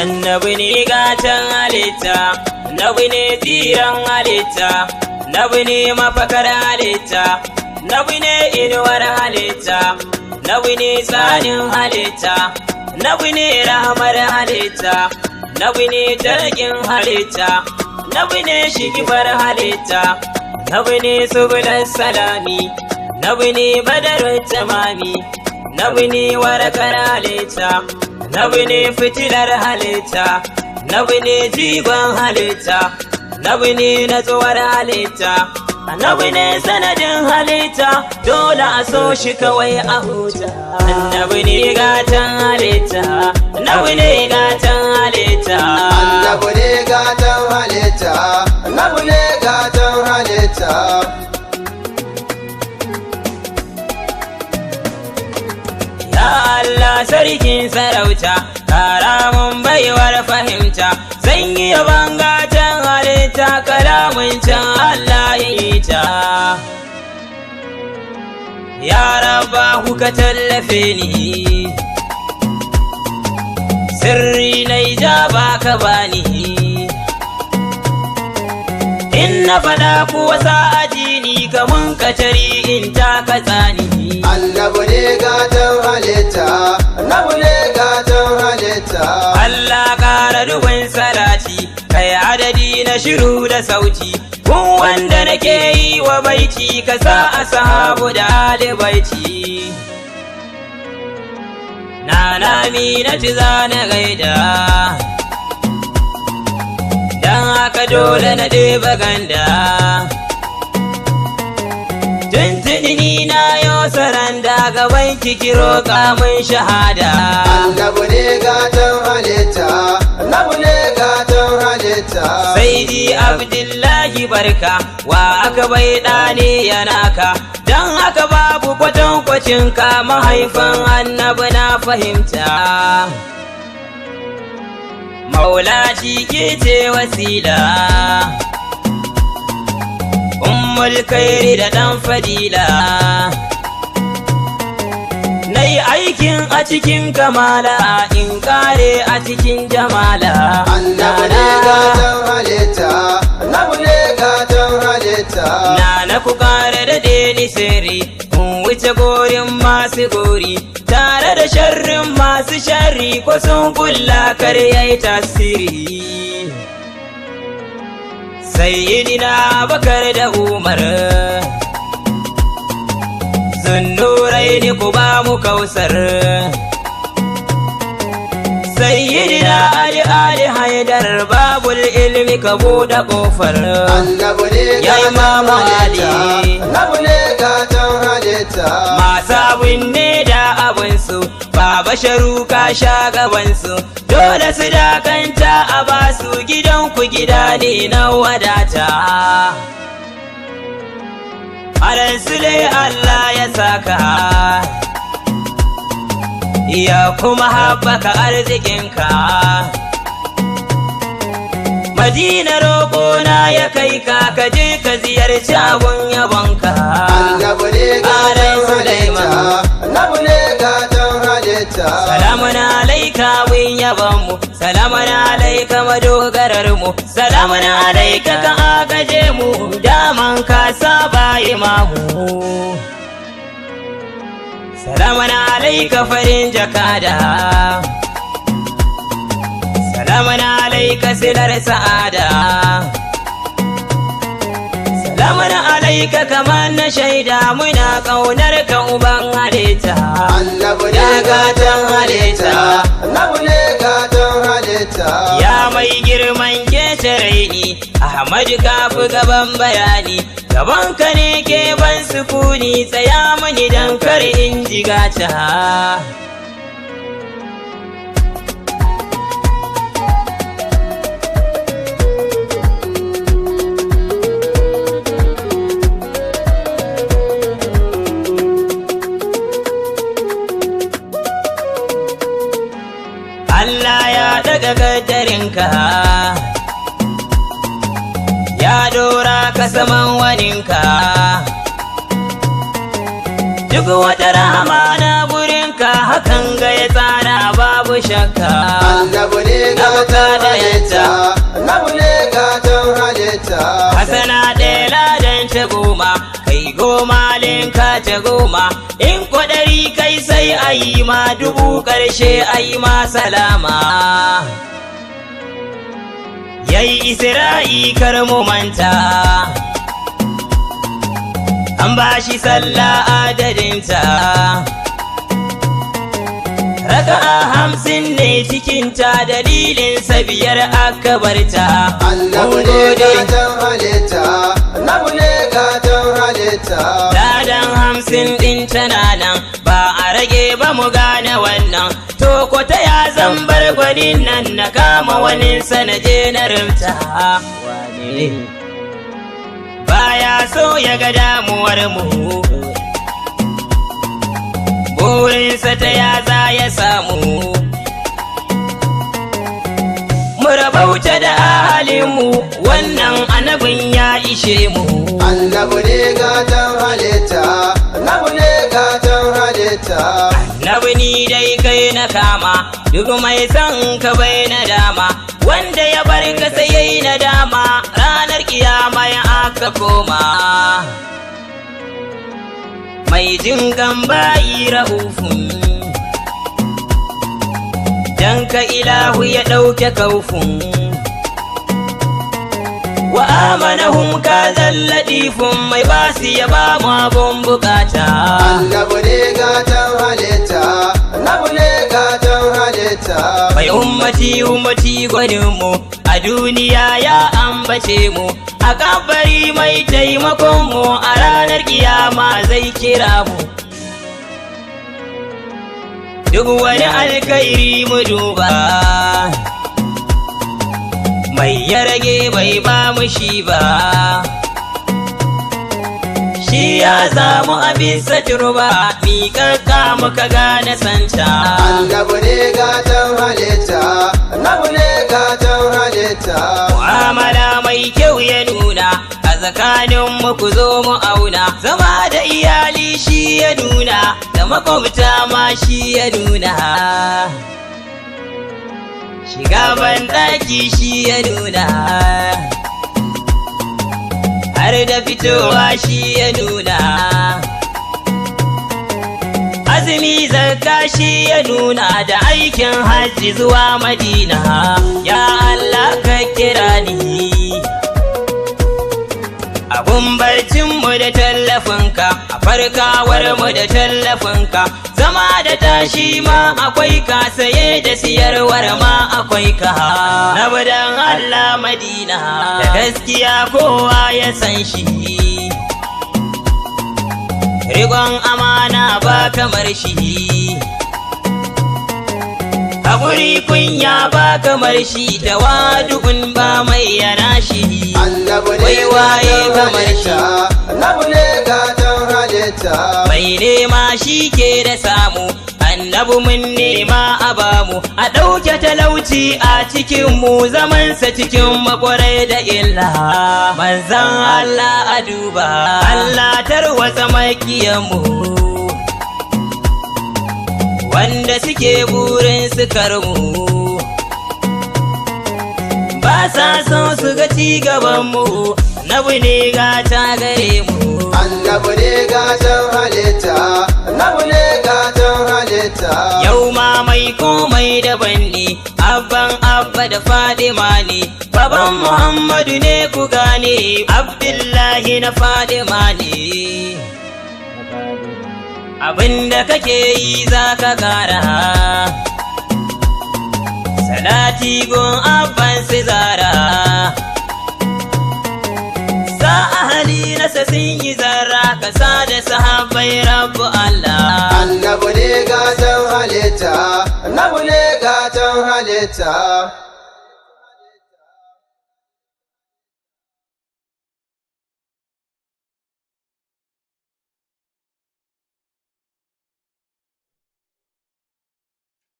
Annabi ne gatan halitta, annabi ne tsiran halitta, annabi ne mafakar halitta, annabi ne inuwar halitta, annabi ne tsanin halitta, annabi ne rahmar halitta, annabi ne jirgin halitta, annabi ne shigifar halitta, annabi ne subulan salami, annabi ne badarun tamami, annabi ne warakar halitta, annabi ne fitilar halitta, annabi ne jigon halitta, annabi ne natsuwar halitta, annabi ne sanadin halitta, dole a so shi kawai a huta. Annabi ne gatan halitta, annabi ne gatan halitta, annabi ne gatan halitta, annabi ne gatan halitta. Ya Allah sarkin sarauta, kara mun baiwar fahimta, zan yi yaban gatan halitta, kalamun can Allah ita. Ya Rabba kuka tallafe ni, sirri na ijaba ka bani, in na fada kuwa sa'aji ni kamun katari in ta katsani. Annabi ne gatan halitta, annabi ne gatan halitta. Allah ƙara dubin salati, kai adadi na shiru da sauti, kun wanda nake yi wa baiti, ka sa ashabu da alibaiti. Nana Aminatu zana gaida, dan haka dole na ɗeba ganda. Tuntuni ni na yo saranda gaban kikiro kamun shahada. Annabi ne gatan halitta, annabi ne gatan halitta. Saidi Abdullahi barka, wa aka bai ɗane yana ka, don haka babu kwatankwacin ka, mahaifin annabi na fahimta. Maula shi ke ce wasila, ummul kairi da ɗan fadila, na yi aikin a cikin kamala, in kare a cikin jamala. Annabi ne gatan halitta, annabi ne gatan halitta. Na ku kare da deni sirri, kun wuce gorin masu gori, tare da sharrin masu sharri, ko sun kulla kar yayi tasiri. Sayyidina Bakar da Umar, Zunnuraini ku ba mu kausar. Sayyidina Ali Haidar, babul ilmi ka buɗe ƙofar. Annabi ne Ya gatan Imamu halitta, Ali, annabi ne gatan halitta. masu abin ne da abinsu, Baba Sharu ka sha gabansu, dole su dakanta a basu, gidanku gida ne na wadata. Haransu dai Allah ya saka, ya kuma haɓaka arzikinka. Madina roƙona ya kai ka, ka je ka ziyarci abun yabonka. Annabi ne gatan halitta, annabi ne gatan halitta. Salamun alaika mun yabanmu, salamun alaika madogararmu, salamun alaika ka agaje mu, daman ka saba imamu. Salamun alaika farin jakada, salamun alaika silar sa'ada, salamun alaika kamar na shaida, muna ƙaunar ka uban halitta. Annabi ne gatan halitta, annabi ne gatan halitta. Ya mai girman kece raini, Ahmadu ka fi gaban bayani, gabanka ne ke ban sukuni, tsaya mani dan kar in jigata. Allah ya daga kaddarinka, ya dora ka saman waninka, duk wata rahama na gurinka, haka hakan ga ya tsara babu shakka. Annabi ne gatan halitta, annabi ne gatan halitta. Hasana ɗaya ladan ta goma, kai goma linka ta goma. In kwaɗari kai sai a yi ma dubu ƙarshe a yi ma salama. Yayi Isra'i kar mu manta, an ba shi sallah adadinta. Raka'a 50 ne cikinta, dalilinsa 5 aka barta. Annabi ne gatan halitta, annabi ne gatan halitta. Ladan 50 ɗin tana nan, ba a rage ba mu gane wannan. To ko ta ya zan bar gwanin nan na kama wani sanaje na rimta. Wane baya so ya ga damuwar mu, burinsa ta ya za ya samu. Mu rabauta da ahalinmu, wannan annabin ya ishe mu. Annabi ne gatan halitta, annabi ne gatan halitta. Annabi ni dai kai na kama, duk mai son ka bai na dama. Wanda ya bar ka sai yayi nadama, ranar kiyama ya aka koma. Mai jingan bayi rahufun, dan ka ilahu ya ɗauke kaufun. Wa amanahum ka zalladifun, mai basu ya ba mu abun bukata. Annabi ne gatan halitta, annabi ne gatan halitta. Mai ummati gwaninmu, a duniya ya ambace mu. A kabari mai taimakon mu, a ranar kiyama zai kira mu. Duk wani alkairi mu duba, mai ya rage bai ba mu shi ba. Shi ya samu abin turba, miƙaƙƙa muka gane santa. Annabi ne gatan halitta, annabi ne gatan halitta. Mu'amala mai kyau ya nuna, a tsakanin mu ku zo mu auna. Zama da iyali shi ya nuna, da makwabta ma shi ya nuna. Shiga banɗaki shi ya nuna, har da fitowa shi ya nuna. Azumi zakka shi ya nuna, da aikin hajji zuwa Madina. Ya Allah ka kira ni, abun barcinmu da tallafinka, a farkawarmu da tallafinka. Zama da tashi ma akwai ka, saye da siyarwar ma akwai ka. Na budan Allah Madina, da gaskiya kowa ya san shi. Rigon amana ba kamar shi, haƙuri kunya ba kamar shi, tawadu'un ba mai yana shi. Annabi ne Wai waye gatan kamar shi? halitta, annabi ne gatan halitta. Mai nema shi ke da samu, annabi mun nema a bamu. A ɗauke talauci a cikin mu, zamansa cikin makwarai da illa. Manzan Allah a duba, Allah tarwatsa makiyanmu, wanda suke burin su karmu. Ba sa son su ga ci gabanmu, annabi ne gata gare mu. Annabi ne gatan halitta, annabi ne gatan halitta. Yau ma mai komai daban ne, abban abba da Fadima ne. Baban Muhammadu ne ku gane, Abdullahi na Fadima ne. Abinda kake yi za ka kara, salati gun abban su zara. Sa ahali nasa sun yi zarra, kasa da sahabbai Rabbu Allah. Annabi ne gatan halitta, annabi ne gatan halitta.